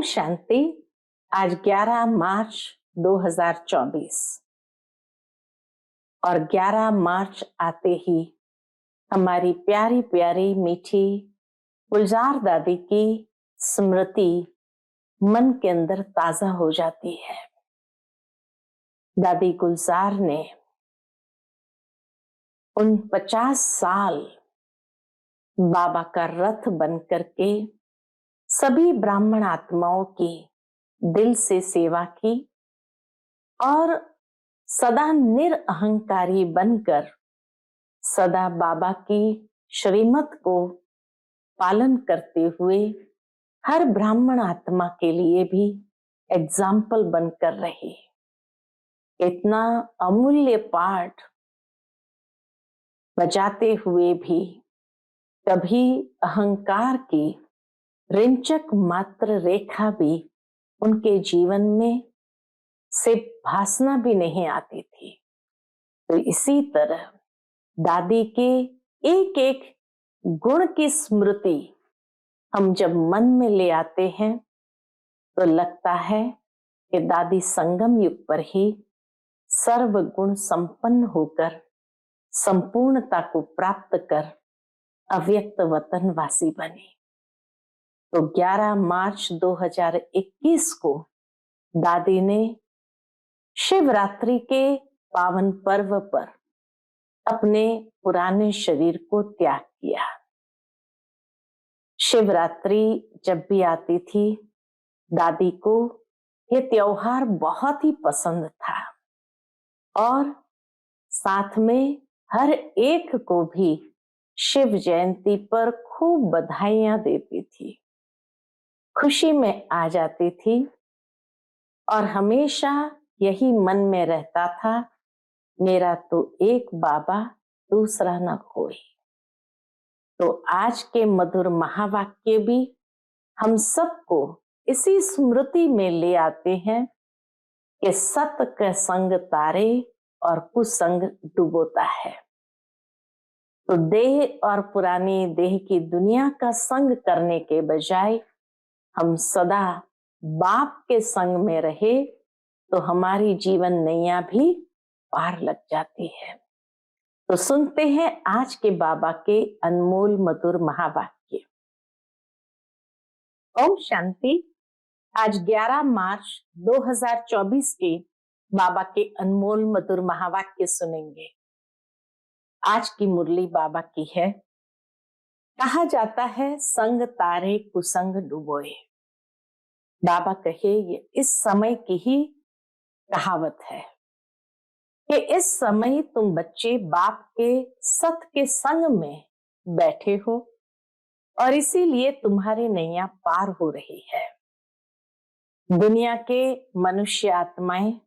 शांति। आज 11 मार्च 2024 और 11 मार्च आते ही हमारी प्यारी प्यारी मीठी गुलजार दादी की स्मृति मन के अंदर ताजा हो जाती है। दादी गुलजार ने उन 50 साल बाबा का रथ बनकर के सभी ब्राह्मण आत्माओं की दिल से सेवा की और सदा निरअहंकारी बनकर सदा बाबा की श्रीमत को पालन करते हुए हर ब्राह्मण आत्मा के लिए भी एग्जाम्पल बनकर रहे। इतना अमूल्य पाठ बजाते हुए भी कभी अहंकार की रिंचक मात्र रेखा भी उनके जीवन में से भासना भी नहीं आती थी। तो इसी तरह दादी के एक एक गुण की स्मृति हम जब मन में ले आते हैं तो लगता है कि दादी संगम युग पर ही सर्व गुण संपन्न होकर संपूर्णता को प्राप्त कर अव्यक्त वतन वासी बने। तो 11 मार्च 2021 को दादी ने शिवरात्रि के पावन पर्व पर अपने पुराने शरीर को त्याग किया। शिवरात्रि जब भी आती थी दादी को ये त्योहार बहुत ही पसंद था और साथ में हर एक को भी शिव जयंती पर खूब बधाइयां देती थी, खुशी में आ जाती थी और हमेशा यही मन में रहता था, मेरा तो एक बाबा दूसरा न कोई। तो आज के मधुर महावाक्य भी हम सबको इसी स्मृति में ले आते हैं कि सत का संग तारे और कुसंग डुबोता है। तो देह और पुरानी देह की दुनिया का संग करने के बजाय हम सदा बाप के संग में रहे तो हमारी जीवन नैया भी पार लग जाती है। तो सुनते हैं आज के बाबा के अनमोल मधुर महावाक्य। ओम शांति। आज 11 मार्च 2024 के बाबा के अनमोल मधुर महावाक्य सुनेंगे। आज की मुरली बाबा की है। कहा जाता है संग तारे कुसंग डुबोए। बाबा कहे ये इस समय की ही कहावत है कि इस समय तुम बच्चे बाप के सत के संग में बैठे हो और इसीलिए तुम्हारी नैया पार हो रही है। दुनिया के मनुष्य आत्माएं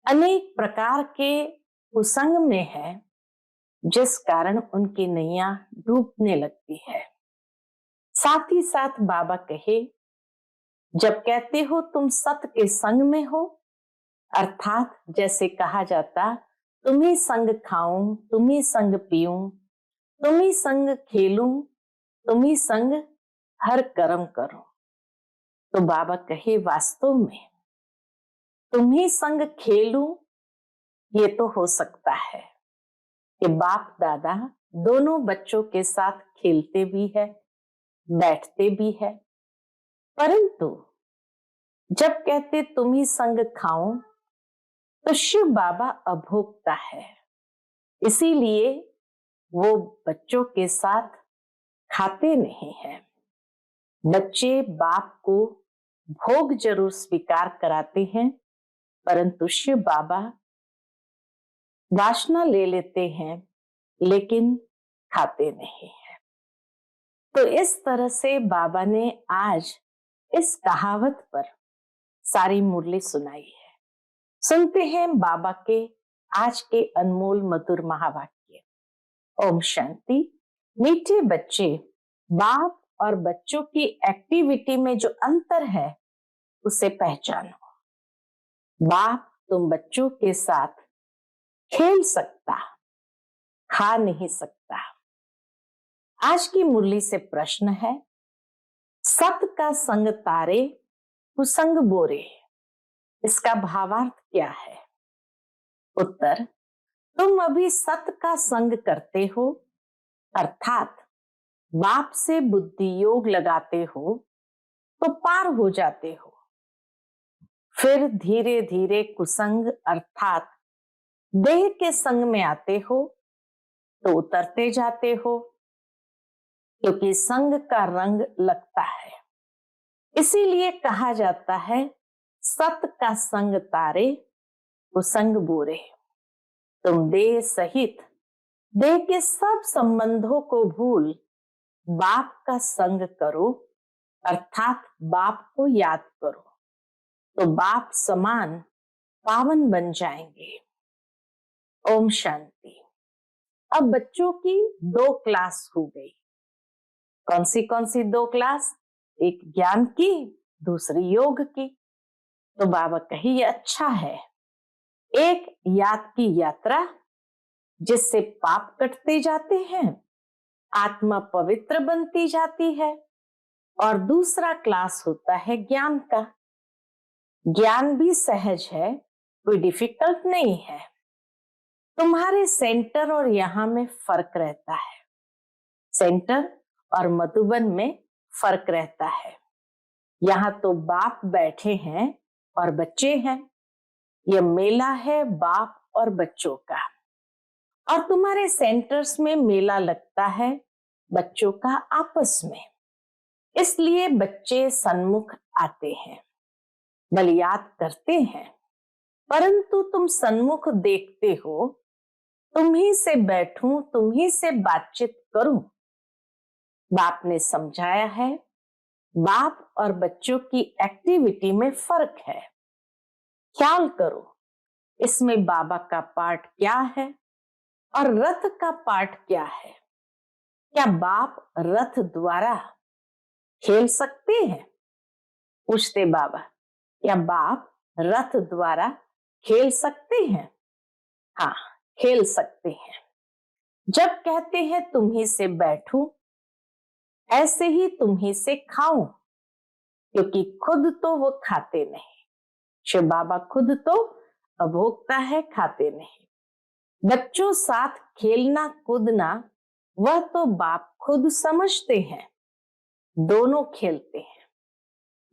अनेक प्रकार के कुसंग में है जिस कारण उनकी नैया डूबने लगती है। साथ ही साथ बाबा कहे जब कहते हो तुम सत के संग में हो, अर्थात जैसे कहा जाता तुम्ही संग खाऊं, तुम्ही संग पीऊं, तुम्ही संग खेलूं, तुम्ही संग हर कर्म करूं। तो बाबा कहे वास्तव में तुम्ही संग खेलूं ये तो हो सकता है कि बाप दादा दोनों बच्चों के साथ खेलते भी है, बैठते भी है, परंतु जब कहते तुम ही संग खाओ तो शिव बाबा अभोक्ता है, इसीलिए वो बच्चों के साथ खाते नहीं हैं। बच्चे बाप को भोग जरूर स्वीकार कराते हैं, परंतु शिव बाबा वासना ले लेते हैं लेकिन खाते नहीं हैं। तो इस तरह से बाबा ने आज इस कहावत पर सारी मुरली सुनाई है। सुनते हैं बाबा के आज के अनमोल मधुर महावाक्य। ओम शांति। मीठे बच्चे, बाप और बच्चों की एक्टिविटी में जो अंतर है उसे पहचानो। बाप तुम बच्चों के साथ खेल सकता, खा नहीं सकता। आज की मुरली से प्रश्न है, सत का संग तारे कुसंग बोरे, इसका भावार्थ क्या है? उत्तर, तुम अभी सत का संग करते हो, अर्थात बाप से बुद्धि योग लगाते हो तो पार हो जाते हो। फिर धीरे धीरे कुसंग अर्थात देह के संग में आते हो तो उतरते जाते हो, क्योंकि संग का रंग लगता है। इसीलिए कहा जाता है सत का संग तारे, कुसंग बोरे। तुम देह सहित देह के सब संबंधों को भूल बाप का संग करो, अर्थात बाप को याद करो, तो बाप समान पावन बन जाएंगे। ओम शांति। अब बच्चों की 2 क्लास हो गई। कौन सी 2 क्लास? एक ज्ञान की, दूसरी योग की। तो बाबा कहे ये अच्छा है। एक याद की यात्रा जिससे पाप कटते जाते हैं, आत्मा पवित्र बनती जाती है, और दूसरा क्लास होता है ज्ञान का। ज्ञान भी सहज है, कोई डिफिकल्ट नहीं है। तुम्हारे सेंटर और यहां में फर्क रहता है। सेंटर और मधुबन में फर्क रहता है। यहां तो बाप बैठे हैं और बच्चे हैं। यह मेला है बाप और बच्चों का। और तुम्हारे सेंटर्स में मेला लगता है बच्चों का आपस में, इसलिए बच्चे सन्मुख आते हैं, बल याद करते हैं, परंतु तुम सन्मुख देखते हो, तुम्ही से बैठूं, तुम्ही से बातचीत करूं। बाप ने समझाया है बाप और बच्चों की एक्टिविटी में फर्क है। ख्याल करो इसमें बाबा का पार्ट क्या है और रथ का पार्ट क्या है। क्या बाप रथ द्वारा खेल सकते हैं? पूछते बाबा, क्या बाप रथ द्वारा खेल सकते हैं? हाँ, खेल सकते हैं। जब कहते हैं तुम्ही से बैठूं, ऐसे ही तुम्ही से खाऊं, क्योंकि खुद तो वो खाते नहीं। शिव बाबा खुद तो अभोक्ता है, खाते नहीं। बच्चों साथ खेलना कूदना वह तो बाप खुद समझते हैं। दोनों खेलते हैं,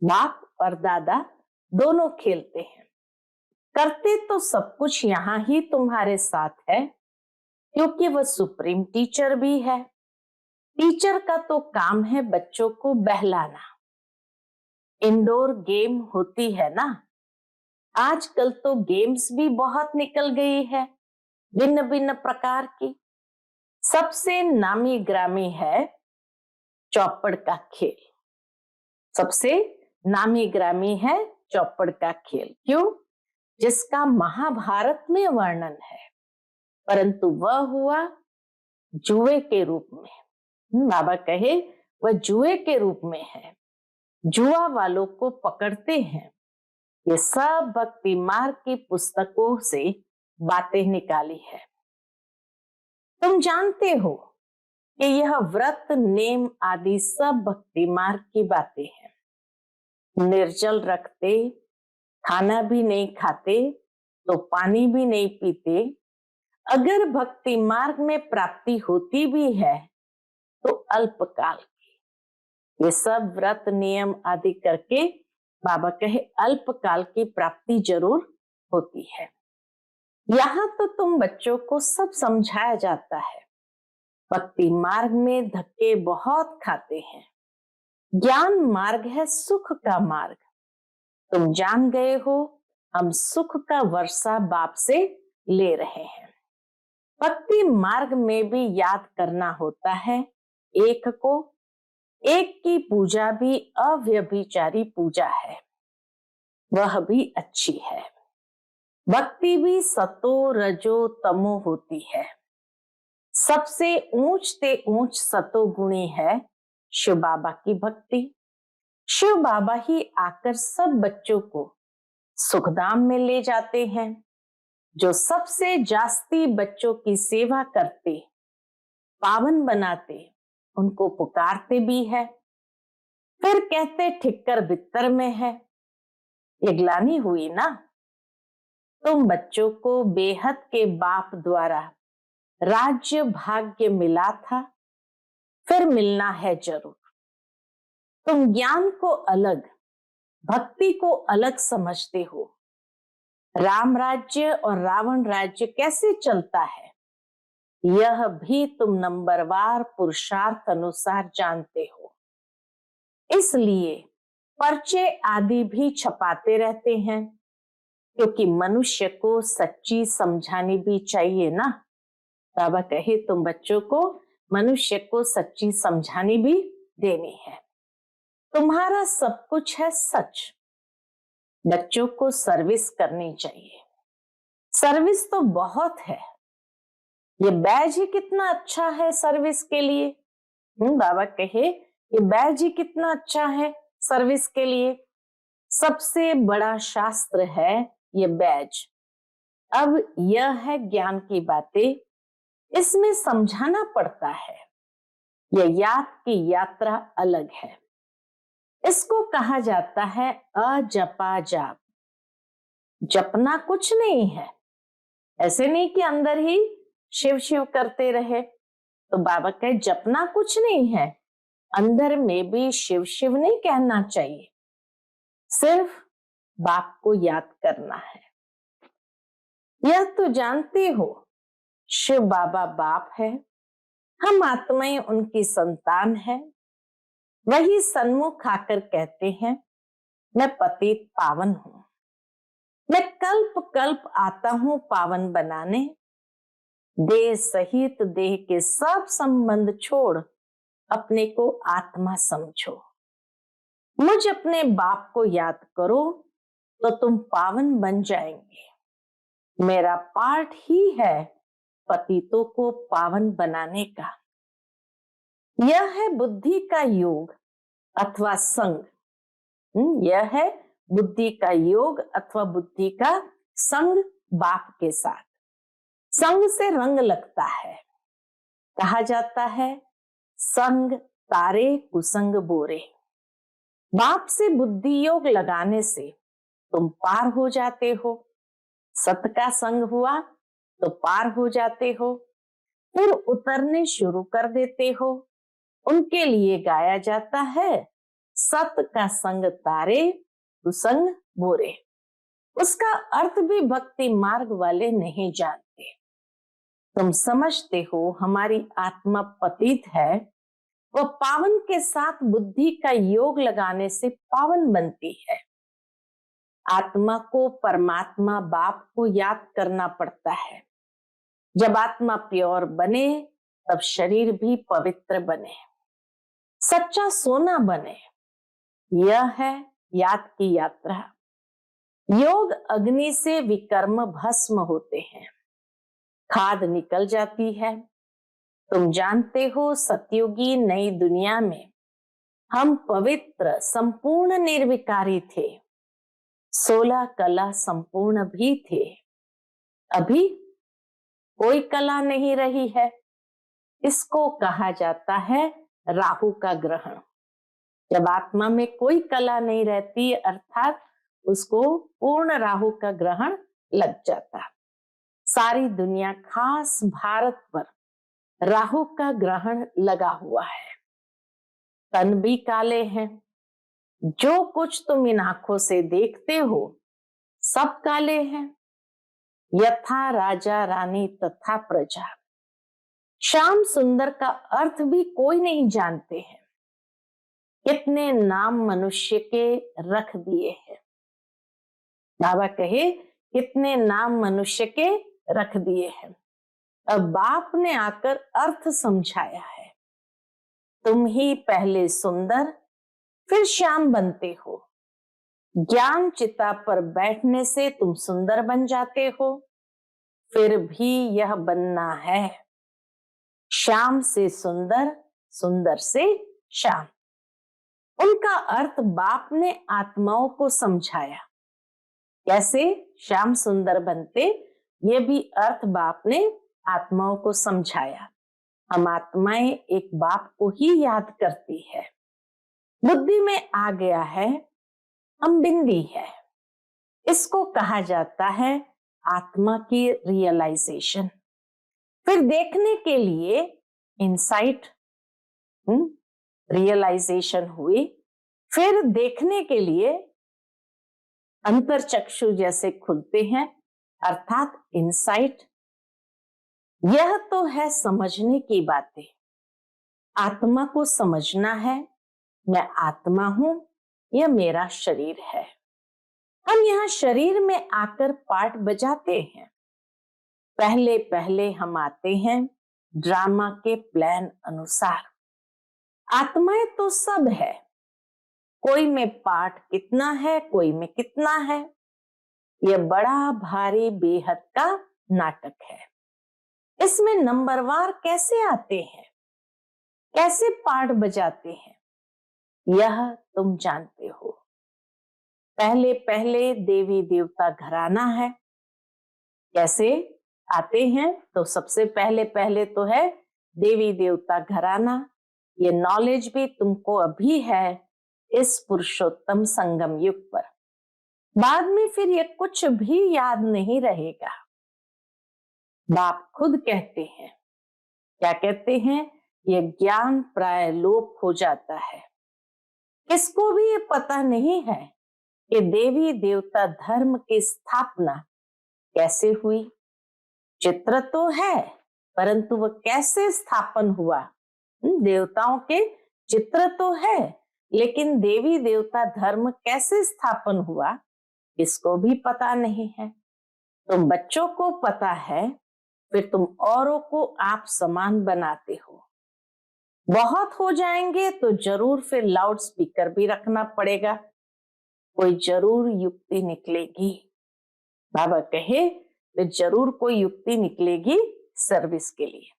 बाप और दादा दोनों खेलते हैं। करते तो सब कुछ यहाँ ही तुम्हारे साथ है, क्योंकि वह सुप्रीम टीचर भी है। टीचर का तो काम है बच्चों को बहलाना। इंडोर गेम होती है ना, आजकल तो गेम्स भी बहुत निकल गई है, भिन्न भिन्न प्रकार की। सबसे नामी ग्रामी है चौपड़ का खेल। सबसे नामी ग्रामी है चौपड़ का खेल। क्यों? जिसका महाभारत में वर्णन है, परंतु वह हुआ जुए के रूप में। बाबा कहे वह जुए के रूप में है। जुआ वालों को पकड़ते हैं। ये सब भक्ति मार्ग की पुस्तकों से बातें निकाली है। तुम जानते हो कि यह व्रत नेम आदि सब भक्ति मार्ग की बातें हैं। निर्जल रखते, खाना भी नहीं खाते, तो पानी भी नहीं पीते। अगर भक्ति मार्ग में प्राप्ति होती भी है तो अल्पकाल की। ये सब व्रत नियम आदि करके बाबा कहे अल्पकाल की प्राप्ति जरूर होती है। यहाँ तो तुम बच्चों को सब समझाया जाता है। भक्ति मार्ग में धक्के बहुत खाते हैं। ज्ञान मार्ग है सुख का मार्ग। तुम जान गए हो हम सुख का वर्षा बाप से ले रहे हैं। भक्ति मार्ग में भी याद करना होता है एक को। एक की पूजा भी अव्यभिचारी पूजा है, वह भी अच्छी है। भक्ति भी सतो रजो तमो होती है। सबसे ऊंचते ऊंच सतोगुणी है शिव बाबा की भक्ति। शिव बाबा ही आकर सब बच्चों को सुखधाम में ले जाते हैं। जो सबसे जास्ती बच्चों की सेवा करते, पावन बनाते, उनको पुकारते भी है। फिर कहते ठिक्कर बित्तर में है, ये ग्लानि हुई ना। तुम बच्चों को बेहद के बाप द्वारा राज्य भाग्य मिला था, फिर मिलना है जरूर। तुम ज्ञान को अलग, भक्ति को अलग समझते हो। राम राज्य और रावण राज्य कैसे चलता है, यह भी तुम नंबरवार पुरुषार्थ अनुसार जानते हो। इसलिए पर्चे आदि भी छपाते रहते हैं, क्योंकि मनुष्य को सच्ची समझानी भी चाहिए ना। बाबा कहे तुम बच्चों को मनुष्य को सच्ची समझानी भी देनी है। तुम्हारा सब कुछ है सच, बच्चों को सर्विस करनी चाहिए। सर्विस तो बहुत है, ये बैज ही कितना अच्छा है सर्विस के लिए। बाबा कहे ये बैज ही कितना अच्छा है सर्विस के लिए। सबसे बड़ा शास्त्र है ये बैज। अब यह है ज्ञान की बातें, इसमें समझाना पड़ता है। यह याद की यात्रा अलग है। इसको कहा जाता है अजपा जाप। जपना कुछ नहीं है, ऐसे नहीं कि अंदर ही शिव शिव करते रहे। तो बाबा कहे जपना कुछ नहीं है, अंदर में भी शिव शिव नहीं कहना चाहिए, सिर्फ बाप को याद करना है। यह तो जानते हो शिव बाबा बाप है, हम आत्माएं उनकी संतान है। वही सन्मुख आकर कहते हैं मैं पतित पावन हूं, मैं कल्प कल्प आता हूं पावन बनाने। देह सहित देह के सब संबंध छोड़ अपने को आत्मा समझो। मुझ अपने बाप को याद करो तो तुम पावन बन जाएंगे। मेरा पार्ट ही है पतितों को पावन बनाने का। यह है बुद्धि का योग अथवा संग। यह है बुद्धि का योग अथवा बुद्धि का संग बाप के साथ। संग से रंग लगता है। कहा जाता है संग तारे कुसंग बोरे। बाप से बुद्धि योग लगाने से तुम पार हो जाते हो। सत का संग हुआ तो पार हो जाते हो, फिर उतरने शुरू कर देते हो। उनके लिए गाया जाता है सत का संग तारे कुसंग बोरे। उसका अर्थ भी भक्ति मार्ग वाले नहीं जानते। तुम समझते हो हमारी आत्मा पतित है, वह पावन के साथ बुद्धि का योग लगाने से पावन बनती है। आत्मा को परमात्मा बाप को याद करना पड़ता है। जब आत्मा प्योर बने तब शरीर भी पवित्र बने, सच्चा सोना बने। यह है याद की यात्रा। योग अग्नि से विकर्म भस्म होते हैं, खाद निकल जाती है। तुम जानते हो सतयुगी नई दुनिया में हम पवित्र संपूर्ण निर्विकारी थे, 16 कला संपूर्ण भी थे। अभी कोई कला नहीं रही है। इसको कहा जाता है राहु का ग्रहण। जब आत्मा में कोई कला नहीं रहती अर्थात उसको पूर्ण राहु का ग्रहण लग जाता। सारी दुनिया खास भारत पर राहु का ग्रहण लगा हुआ है। तन भी काले हैं। जो कुछ तुम इन आंखों से देखते हो सब काले हैं। यथा राजा रानी तथा प्रजा। श्याम सुंदर का अर्थ भी कोई नहीं जानते हैं। कितने नाम मनुष्य के रख दिए हैं। बाबा कहे कितने नाम मनुष्य के रख दिए हैं। अब बाप ने आकर अर्थ समझाया है। तुम ही पहले सुंदर फिर श्याम बनते हो। ज्ञान चिता पर बैठने से तुम सुंदर बन जाते हो, फिर भी यह बनना है श्याम से सुंदर, सुंदर से श्याम। उनका अर्थ बाप ने आत्माओं को समझाया। कैसे श्याम सुंदर बनते, ये भी अर्थ बाप ने आत्माओं को समझाया। हम आत्माएं एक बाप को ही याद करती है। बुद्धि में आ गया है हम बिंदी है, इसको कहा जाता है आत्मा की रियलाइजेशन। फिर देखने के लिए इंसाइट, रियलाइजेशन हुई। फिर देखने के लिए अंतरचक्षु जैसे खुलते हैं, अर्थात इंसाइट। यह तो है समझने की बातें। आत्मा को समझना है, मैं आत्मा हूं, यह मेरा शरीर है। हम यहाँ शरीर में आकर पार्ट बजाते हैं। पहले पहले हम आते हैं ड्रामा के प्लान अनुसार। आत्माएं तो सब है, कोई में पार्ट कितना है, कोई में कितना है। यह बड़ा भारी बेहद का नाटक है। इसमें नंबरवार कैसे आते हैं, कैसे पार्ट बजाते हैं, यह तुम जानते हो। पहले पहले देवी देवता घराना है। कैसे आते हैं? तो सबसे पहले पहले तो है देवी देवता घराना। ये नॉलेज भी तुमको अभी है इस पुरुषोत्तम संगम युग पर। बाद में फिर ये कुछ भी याद नहीं रहेगा। बाप खुद कहते हैं, क्या कहते हैं? ये ज्ञान प्राय लोप हो जाता है। किसको भी ये पता नहीं है कि देवी देवता धर्म की स्थापना कैसे हुई। चित्र तो है, परंतु वह कैसे स्थापन हुआ? देवताओं के चित्र तो है, लेकिन देवी देवता धर्म कैसे स्थापन हुआ, इसको भी पता नहीं है। तुम बच्चों को पता है, फिर तुम औरों को आप समान बनाते हो। बहुत हो जाएंगे तो जरूर फिर लाउड स्पीकर भी रखना पड़ेगा, कोई जरूर युक्ति निकलेगी। बाबा कहे तो जरूर कोई युक्ति निकलेगी सर्विस के लिए।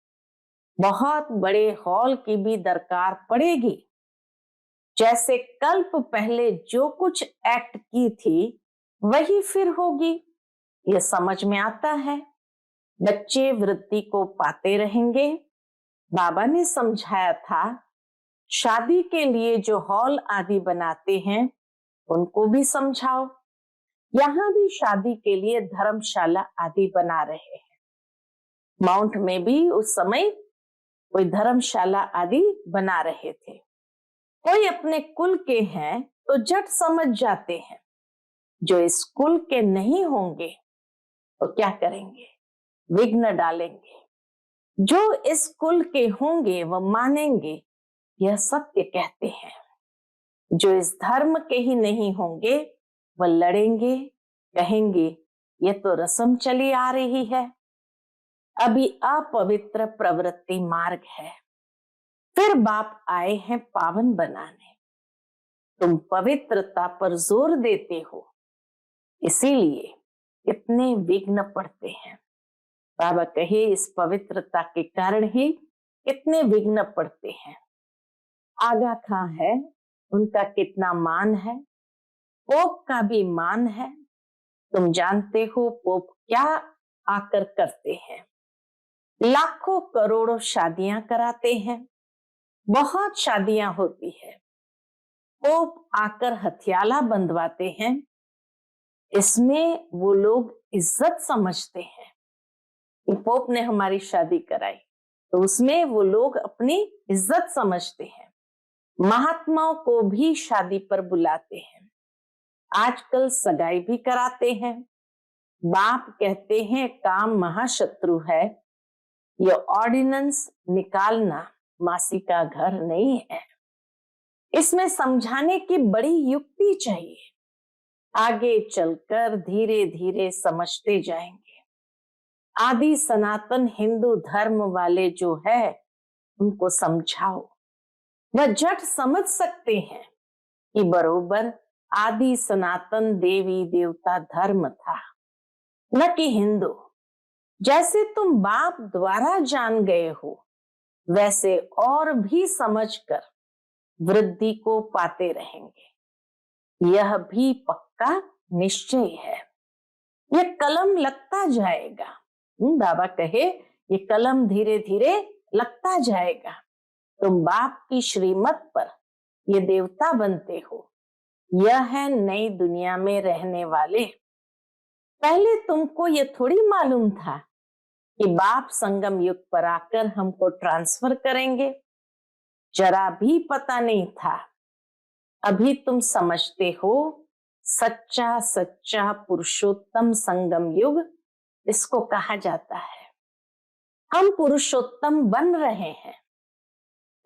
बहुत बड़े हॉल की भी दरकार पड़ेगी। जैसे कल्प पहले जो कुछ एक्ट की थी वही फिर होगी, यह समझ में आता है। बच्चे वृद्धि को पाते रहेंगे। बाबा ने समझाया था, शादी के लिए जो हॉल आदि बनाते हैं उनको भी समझाओ। यहाँ भी शादी के लिए धर्मशाला आदि बना रहे हैं। माउंट में भी उस समय कोई धर्मशाला आदि बना रहे थे। कोई अपने कुल के हैं तो झट समझ जाते हैं, जो इस कुल के नहीं होंगे तो क्या करेंगे? विघ्न डालेंगे। जो इस कुल के होंगे वह मानेंगे, यह सत्य कहते हैं। जो इस धर्म के ही नहीं होंगे वह लड़ेंगे, कहेंगे यह तो रस्म चली आ रही है, अभी अपवित्र प्रवृत्ति मार्ग है। फिर बाप आए हैं पावन बनाने। तुम पवित्रता पर जोर देते हो, इसीलिए इतने विघ्न पड़ते हैं। बाबा कहे इस पवित्रता के कारण ही कितने विघ्न पड़ते हैं। आगा खां है, उनका कितना मान है, पोप का भी मान है। तुम जानते हो पोप क्या आकर करते हैं? लाखों करोड़ों शादियां कराते हैं, बहुत शादियां होती है। पोप आकर हथियाला बंधवाते हैं। इसमें वो लोग इज्जत समझते हैं कि पोप ने हमारी शादी कराई, तो उसमें वो लोग अपनी इज्जत समझते हैं। महात्माओं को भी शादी पर बुलाते हैं, आजकल सगाई भी कराते हैं। बाप कहते हैं काम महाशत्रु है, ये ऑर्डिनेंस निकालना मासी का घर नहीं है। इसमें समझाने की बड़ी युक्ति चाहिए। आगे चलकर धीरे धीरे समझते जाएंगे। आदि सनातन हिंदू धर्म वाले जो है उनको समझाओ, वह झट समझ सकते हैं कि बरोबर आदि सनातन देवी देवता धर्म था, न कि हिंदू। जैसे तुम बाप द्वारा जान गए हो, वैसे और भी समझकर वृद्धि को पाते रहेंगे। यह भी पक्का निश्चय है। यह कलम लगता जाएगा। बाबा कहे ये कलम धीरे धीरे लगता जाएगा। तुम बाप की श्रीमत पर ये देवता बनते हो। यह है नई दुनिया में रहने वाले पहले तुमको ये थोड़ी मालूम था कि बाप संगम युग पर आकर हमको ट्रांसफर करेंगे, जरा भी पता नहीं था। अभी तुम समझते हो, सच्चा सच्चा पुरुषोत्तम संगम युग इसको कहा जाता है। हम पुरुषोत्तम बन रहे हैं।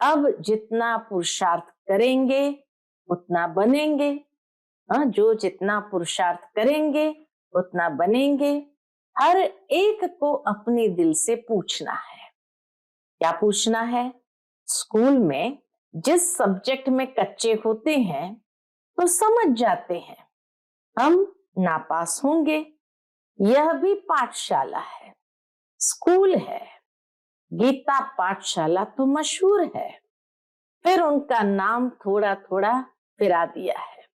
अब जितना पुरुषार्थ करेंगे उतना बनेंगे। जो जितना पुरुषार्थ करेंगे उतना बनेंगे। हर एक को अपने दिल से पूछना है। क्या पूछना है? स्कूल में जिस सब्जेक्ट में कच्चे होते हैं तो समझ जाते हैं, हम नापास होंगे। यह भी पाठशाला है, स्कूल है। गीता पाठशाला तो मशहूर है, फिर उनका नाम थोड़ा थोड़ा फिरा दिया है।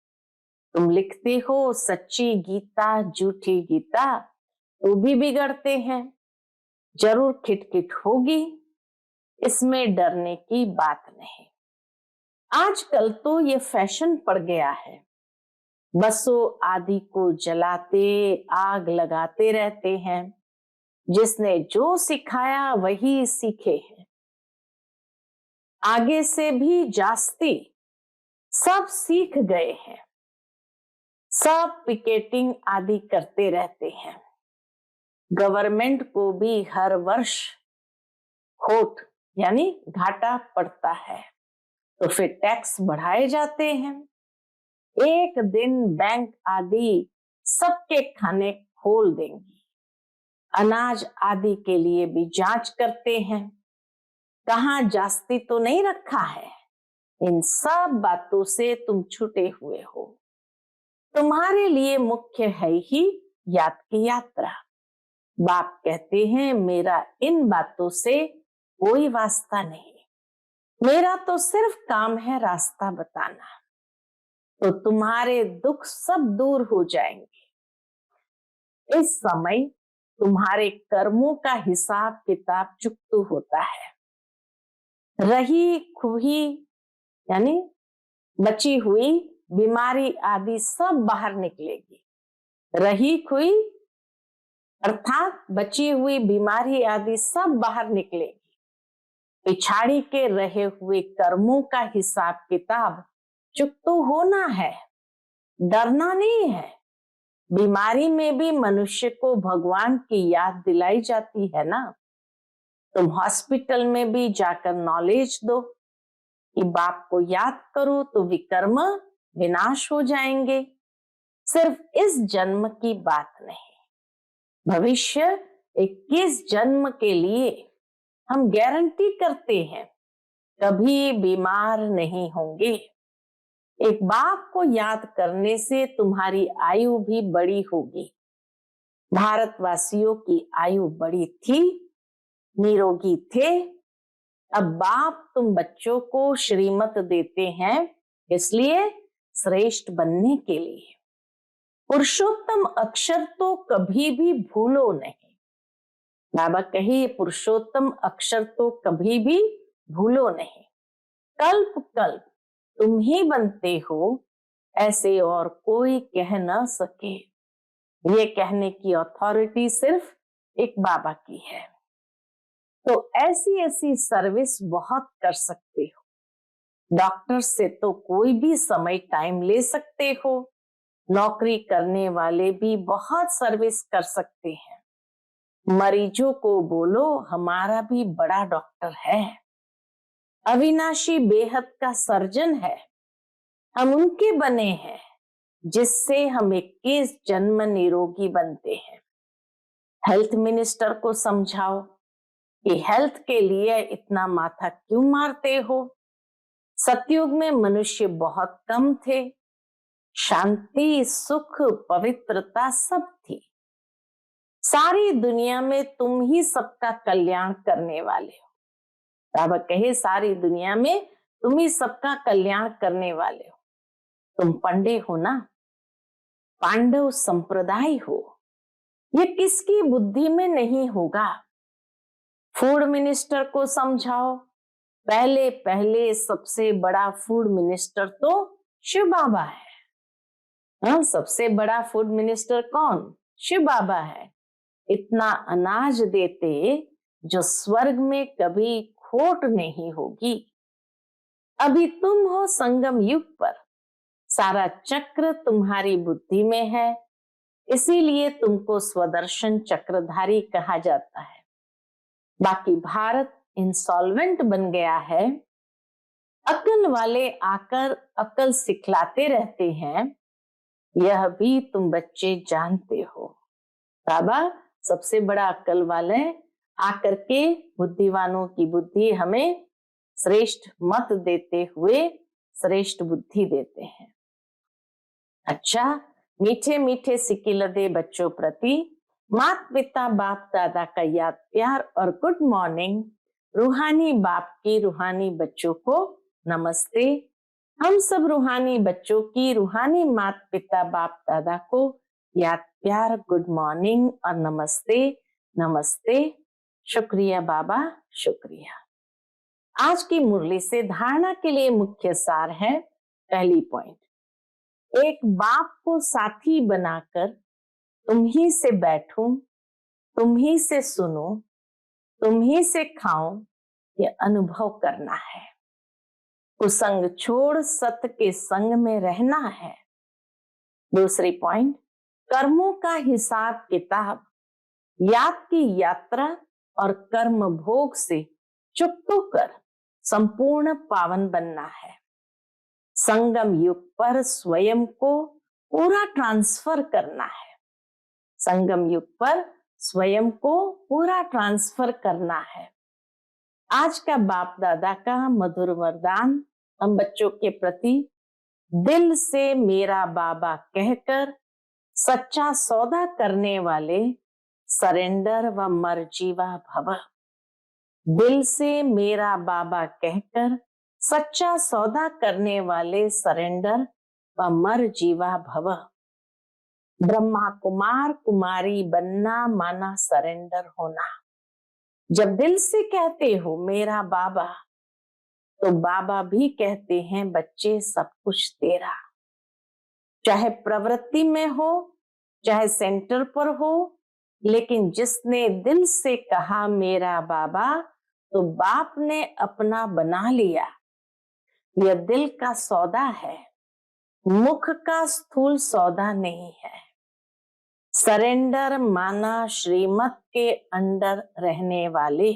तुम लिखते हो सच्ची गीता झूठी गीता, तो भी बिगड़ते हैं। जरूर खिटखिट होगी, इसमें डरने की बात नहीं। आजकल तो ये फैशन पड़ गया है, बसों आदि को जलाते आग लगाते रहते हैं। जिसने जो सिखाया वही सीखे हैं। आगे से भी जास्ती सब सीख गए हैं। सब पिकेटिंग आदि करते रहते हैं। गवर्नमेंट को भी हर वर्ष खोट यानी घाटा पड़ता है, तो फिर टैक्स बढ़ाए जाते हैं। एक दिन बैंक आदि सबके खाने खोल देंगी। अनाज आदि के लिए भी जांच करते हैं, कहां जास्ती तो नहीं रखा है। इन सब बातों से तुम छूटे हुए हो। तुम्हारे लिए मुख्य है ही याद की यात्रा। बाप कहते हैं मेरा इन बातों से कोई वास्ता नहीं, मेरा तो सिर्फ काम है रास्ता बताना। तो तुम्हारे दुख सब दूर हो जाएंगे। इस समय तुम्हारे कर्मों का हिसाब किताब चुकता होता है। रही खुही यानी बची हुई बीमारी आदि सब बाहर निकलेगी। रही खुई अर्थात बची हुई बीमारी आदि सब बाहर निकलेगी। पिछाड़ी के रहे हुए कर्मों का हिसाब किताब चुकता होना है, डरना नहीं है। बीमारी में भी मनुष्य को भगवान की याद दिलाई जाती है ना। तुम हॉस्पिटल में भी जाकर नॉलेज दो कि बाप को याद करो तो विकर्म विनाश हो जाएंगे। सिर्फ इस जन्म की बात नहीं, भविष्य 21 जन्म के लिए हम गारंटी करते हैं कभी बीमार नहीं होंगे। एक बाप को याद करने से तुम्हारी आयु भी बड़ी होगी। भारतवासियों की आयु बड़ी थी, निरोगी थे। अब बाप तुम बच्चों को श्रीमत देते हैं, इसलिए श्रेष्ठ बनने के लिए। पुरुषोत्तम अक्षर तो कभी भी भूलो नहीं। बाबा कहे पुरुषोत्तम अक्षर तो कभी भी भूलो नहीं। कल्प कल्प तुम ही बनते हो, ऐसे और कोई कह न सके। ये कहने की अथॉरिटी सिर्फ एक बाबा की है। तो ऐसी ऐसी सर्विस बहुत कर सकते हो। डॉक्टर से तो कोई भी समय टाइम ले सकते हो। नौकरी करने वाले भी बहुत सर्विस कर सकते हैं। मरीजों को बोलो हमारा भी बड़ा डॉक्टर है, अविनाशी बेहद का सर्जन है। हम उनके बने हैं जिससे हम 21 जन्म निरोगी बनते हैं। हेल्थ मिनिस्टर को समझाओ कि हेल्थ के लिए इतना माथा क्यों मारते हो। सतयुग में मनुष्य बहुत कम थे, शांति सुख पवित्रता सब थी। सारी दुनिया में तुम ही सबका कल्याण करने वाले हो। बाबा कहे सारी दुनिया में तुम ही सबका कल्याण करने वाले हो। तुम पंडे हो ना, पांडव संप्रदाय हो। ये किसकी बुद्धि में नहीं होगा। फूड मिनिस्टर को समझाओ, पहले पहले सबसे बड़ा फूड मिनिस्टर तो शिव बाबा है। सबसे बड़ा फूड मिनिस्टर कौन? शिव बाबा है, इतना अनाज देते जो स्वर्ग में कभी खोट नहीं होगी। अभी तुम हो संगम युग पर, सारा चक्र तुम्हारी बुद्धि में है, इसीलिए तुमको स्वदर्शन चक्रधारी कहा जाता है। बाकी भारत इंसॉल्वेंट बन गया है। अक्ल वाले आकर अक्ल सिखलाते रहते हैं, यह भी तुम बच्चे जानते हो। बाबा सबसे बड़ा अक्ल वाले आकर के बुद्धिवानों की बुद्धि हमें श्रेष्ठ मत देते हुए श्रेष्ठ बुद्धि देते हैं। अच्छा, मीठे मीठे सिकिलदे बच्चों प्रति माता पिता बाप दादा का याद प्यार और गुड मॉर्निंग। रूहानी बाप की रूहानी बच्चों को नमस्ते। हम सब रूहानी बच्चों की रूहानी माता पिता बाप दादा को याद प्यार, गुड मॉर्निंग और नमस्ते। नमस्ते। शुक्रिया बाबा, शुक्रिया। आज की मुरली से धारणा के लिए मुख्य सार है। पहली पॉइंट, एक बाप को साथी बनाकर तुम ही से बैठूं, तुम ही से सुनो, तुम ही से खाऊं, ये अनुभव करना है। कुसंग छोड़ सत्य के संग में रहना है। दूसरी पॉइंट, कर्मों का हिसाब किताब याद की यात्रा और कर्म भोग से चुप होकर संपूर्ण पावन बनना है। संगम युग पर स्वयं को पूरा ट्रांसफर करना है। संगम युग पर स्वयं को पूरा ट्रांसफर करना है। आज का बाप दादा का मधुर वरदान हम बच्चों के प्रति, दिल से मेरा बाबा कहकर सच्चा सौदा करने वाले सरेंडर व मरजीवा भव। दिल से मेरा बाबा कहकर सच्चा सौदा करने वाले सरेंडर व मरजीवा भव। ब्रह्मा कुमार कुमारी बनना माना सरेंडर होना। जब दिल से कहते हो मेरा बाबा, तो बाबा भी कहते हैं बच्चे सब कुछ तेरा। चाहे प्रवृत्ति में हो, चाहे सेंटर पर हो, लेकिन जिसने दिल से कहा मेरा बाबा, तो बाप ने अपना बना लिया। यह दिल का सौदा है, मुख का स्थूल सौदा नहीं है। सरेंडर माना श्रीमत के अंडर रहने वाले।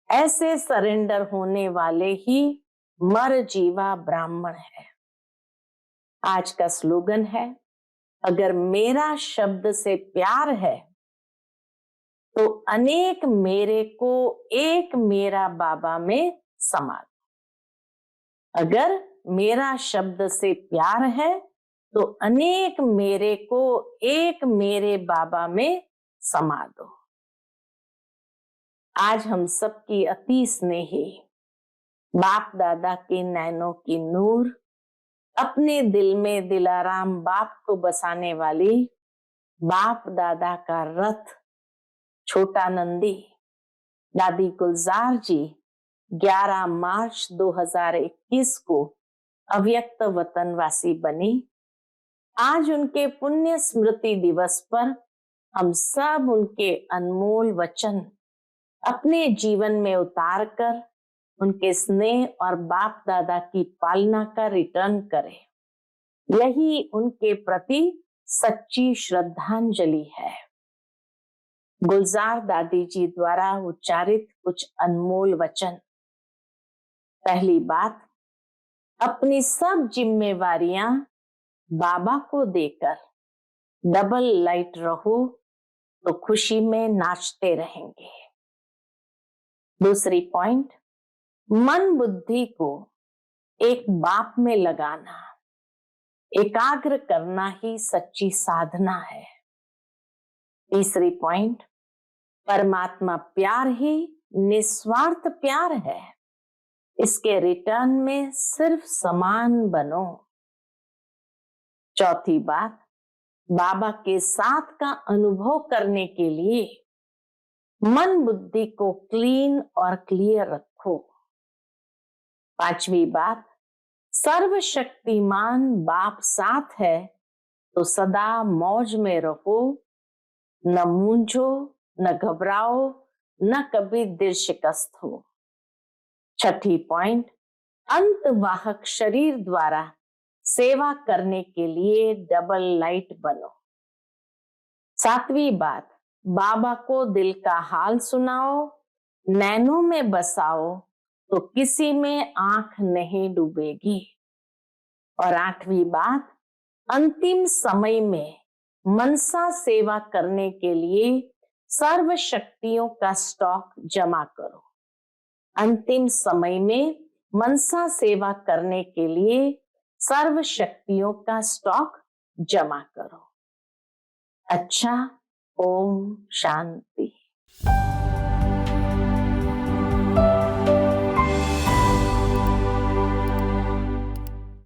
ऐसे सरेंडर होने वाले ही मर जीवा ब्राह्मण है। आज का स्लोगन है, अगर मेरा शब्द से प्यार है तो अनेक मेरे को एक मेरा बाबा में समा दो। अगर मेरा शब्द से प्यार है तो अनेक मेरे को एक मेरे बाबा में समा दो। आज हम सबकी अति स्नेही बाप दादा के नैनों की नूर, अपने दिल में दिलाराम बाप को बसाने वाली बाप दादा का रथ छोटा नंदी दादी गुलजार जी 11 मार्च 2021 को अव्यक्त वतनवासी बनी। आज उनके पुण्य स्मृति दिवस पर हम सब उनके अनमोल वचन अपने जीवन में उतार कर उनके स्नेह और बाप दादा की पालना का रिटर्न करें। यही उनके प्रति सच्ची श्रद्धांजलि है। गुलजार दादी जी द्वारा उच्चारित कुछ अनमोल वचन। पहली बात, अपनी सब जिम्मेवारियां बाबा को देकर डबल लाइट रहो तो खुशी में नाचते रहेंगे। दूसरी पॉइंट, मन बुद्धि को एक बाप में लगाना, एकाग्र करना ही सच्ची साधना है। तीसरी पॉइंट, परमात्मा प्यार ही निस्वार्थ प्यार है, इसके रिटर्न में सिर्फ समान बनो। चौथी बात, बाबा के साथ का अनुभव करने के लिए मन बुद्धि को क्लीन और क्लियर रखो। पांचवी बात, सर्वशक्तिमान बाप साथ है तो सदा मौज में रहो न मूंझो, न घबराओ, न कभी दिल शिकस्त हो। छठी पॉइंट, अंतवाहक शरीर द्वारा सेवा करने के लिए डबल लाइट बनो। सातवीं बात, बाबा को दिल का हाल सुनाओ, नैनों में बसाओ तो किसी में आंख नहीं डूबेगी। और आठवीं बात, अंतिम समय में मनसा सेवा करने के लिए सर्व शक्तियों का स्टॉक जमा करो। अंतिम समय में मनसा सेवा करने के लिए सर्व शक्तियों का स्टॉक जमा करो। अच्छा, ओम शांति।